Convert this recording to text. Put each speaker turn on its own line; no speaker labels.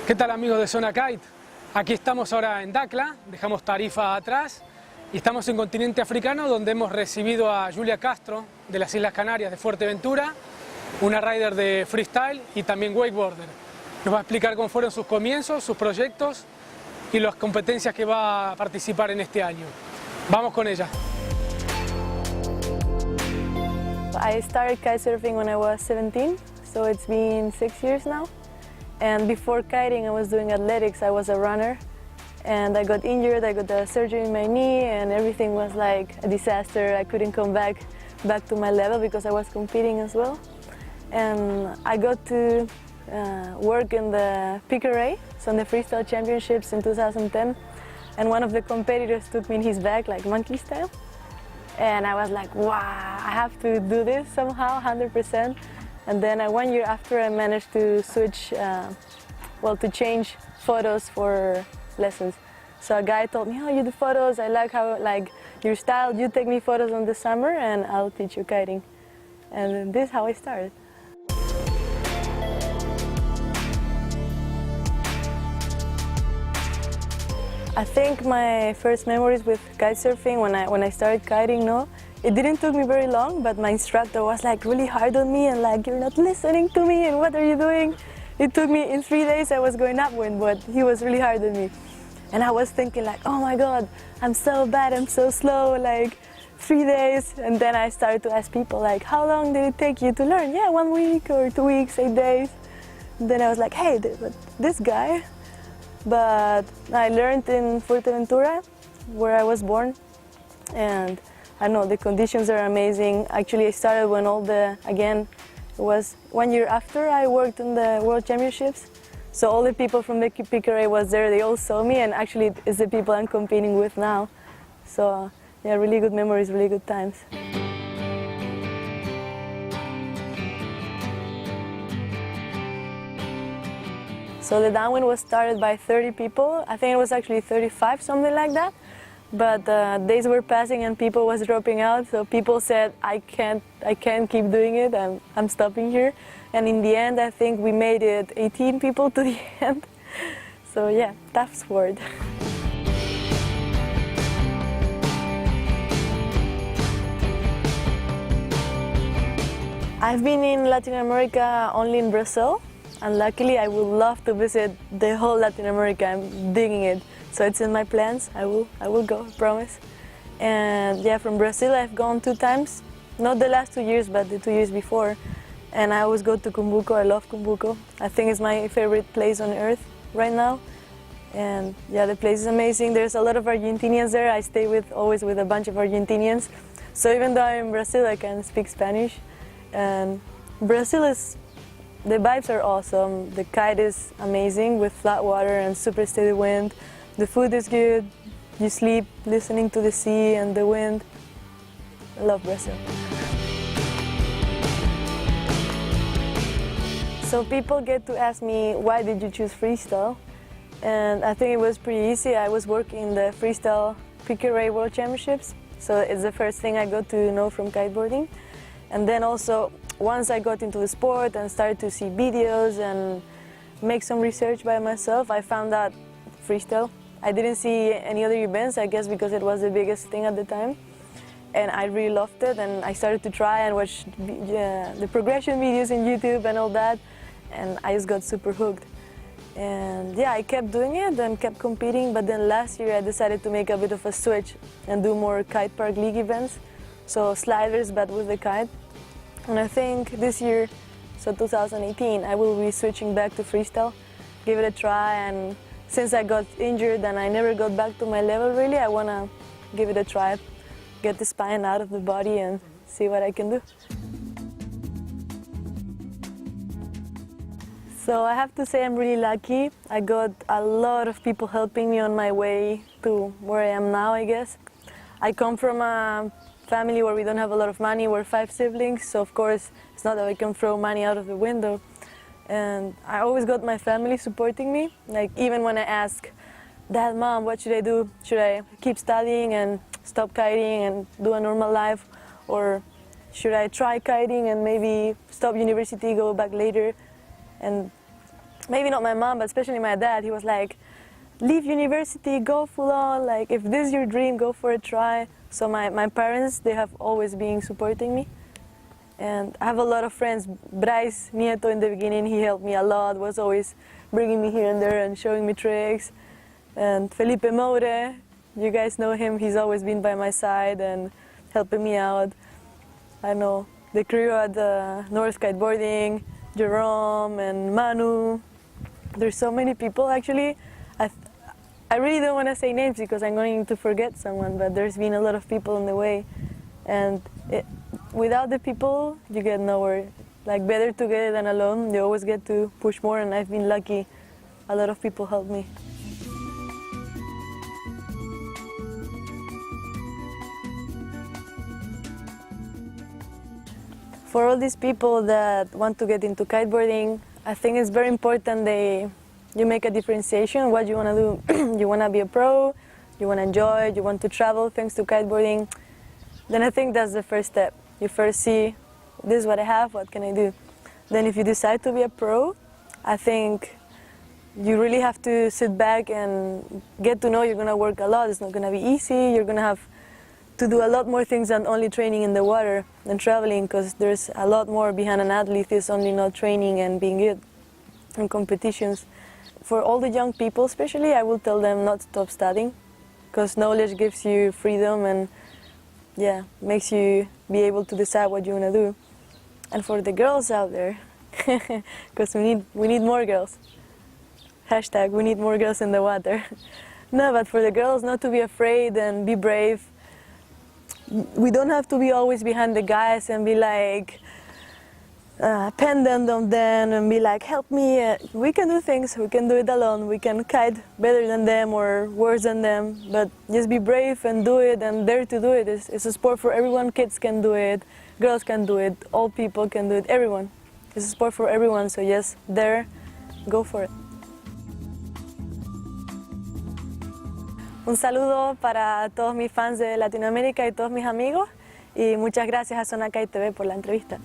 ¿Qué tal amigos de ZonaKite? Aquí estamos ahora en Dakla, dejamos Tarifa atrás y estamos en continente africano donde hemos recibido a Julia Castro de las Islas Canarias de Fuerteventura, una rider de freestyle y también wakeboarder. Nos va a explicar cómo fueron sus comienzos, sus proyectos y las competencias que va a participar en este año. Vamos con ella.
I started kitesurfing when I was 17, so it's been 6 years now. And before kiting, I was doing athletics. I was a runner, and I got injured. I got a surgery in my knee, and everything was like a disaster. I couldn't come back to my level because I was competing as well. And I got to work in the Piqueray, so in the Freestyle Championships in 2010. And one of the competitors took me in his back, like monkey style. And I was like, wow, I have to do this somehow, 100%. And then 1 year after, I managed to switch, to change photos for lessons. So a guy told me, oh, you do photos, I like how, your style, you take me photos in the summer and I'll teach you kiting. And this is how I started. I think my first memories with kitesurfing when I started kiting, it didn't took me very long, but my instructor was like really hard on me and like, you're not listening to me and what are you doing? It took me, in 3 days I was going upwind, but he was really hard on me. And I was thinking like, oh my God, I'm so bad, I'm so slow, like 3 days. And then I started to ask people like, how long did it take you to learn? Yeah, 1 week or 2 weeks, 8 days. And then I was like, hey, this guy. But I learned in Fuerteventura, where I was born, and I know the conditions are amazing. Actually, I started when it was 1 year after I worked in the World Championships. So all the people from the Piqueray was there, they all saw me, and actually it's the people I'm competing with now. So yeah, really good memories, really good times. So the Danwon was started by 30 people. I think it was actually 35, something like that. But days were passing and people was dropping out. So people said, I can't keep doing it. I'm stopping here. And in the end, I think we made it 18 people to the end. So yeah, tough sport. I've been in Latin America only in Brazil. And luckily, I would love to visit the whole Latin America. I'm digging it. So it's in my plans. I will go, I promise. And yeah, from Brazil, I've gone 2 times. Not the last 2 years, but the 2 years before. And I always go to Cumbuco. I love Cumbuco. I think it's my favorite place on earth right now. And yeah, the place is amazing. There's a lot of Argentinians there. I stay always with a bunch of Argentinians. So even though I'm in Brazil, I can speak Spanish. And Brazil the vibes are awesome. The kite is amazing with flat water and super steady wind. The food is good. You sleep listening to the sea and the wind. I love Brazil. So people get to ask me, why did you choose freestyle? And I think it was pretty easy. I was working in the Freestyle Piqueray World Championships. So it's the first thing I got to know from kiteboarding. And then also, once I got into the sport and started to see videos and make some research by myself, I found out freestyle. I didn't see any other events, I guess because it was the biggest thing at the time. And I really loved it, and I started to try and watch the progression videos in YouTube and all that, and I just got super hooked. And yeah, I kept doing it and kept competing, but then last year I decided to make a bit of a switch and do more kite park league events. So sliders, but with the kite. And I think this year, so 2018, I will be switching back to freestyle, give it a try. And since I got injured and I never got back to my level really, I want to give it a try, get the spine out of the body and see what I can do. So I have to say I'm really lucky. I got a lot of people helping me on my way to where I am now, I guess. I come from a family where we don't have a lot of money. We're 5 siblings, so of course it's not that we can throw money out of the window. And I always got my family supporting me. Like even when I ask, Dad, Mom, what should I do? Should I keep studying and stop kiting and do a normal life? Or should I try kiting and maybe stop university, go back later? And maybe not my mom, but especially my dad, he was like, leave university, go full on, like if this is your dream, go for a try. So my parents, they have always been supporting me. And I have a lot of friends. Bryce Nieto in the beginning, he helped me a lot, was always bringing me here and there and showing me tricks. And Felipe Moure, you guys know him, he's always been by my side and helping me out. I know the crew at North Kiteboarding, Jerome and Manu. There's so many people actually. I really don't want to say names because I'm going to forget someone, but there's been a lot of people in the way. And without the people, you get nowhere. Like better together than alone, you always get to push more, and I've been lucky. A lot of people helped me. For all these people that want to get into kiteboarding, I think it's very important you make a differentiation what you want to do. You want to be a pro, you want to enjoy, you want to travel thanks to kiteboarding. Then I think that's the first step. You first see, this is what I have, what can I do? Then if you decide to be a pro, I think you really have to sit back and get to know you're going to work a lot. It's not going to be easy. You're going to have to do a lot more things than only training in the water and traveling, because there's a lot more behind an athlete. It's only not training and being good in competitions. For all the young people especially, I will tell them not to stop studying, because knowledge gives you freedom and makes you be able to decide what you want to do. And for the girls out there, because we need more girls. Hashtag, we need more girls in the water. No, but for the girls, not to be afraid and be brave. We don't have to be always behind the guys and be like pendant on them and be like, help me. We can do things, we can do it alone. We can kite better than them or worse than them, but just be brave and do it and dare to do it. It's a sport for everyone. Kids can do it, girls can do it, old people can do it, everyone. It's a sport for everyone, so just dare, go for it. Un saludo para todos mis fans de Latinoamérica y todos mis amigos, y muchas gracias a ZonaKite TV por la entrevista.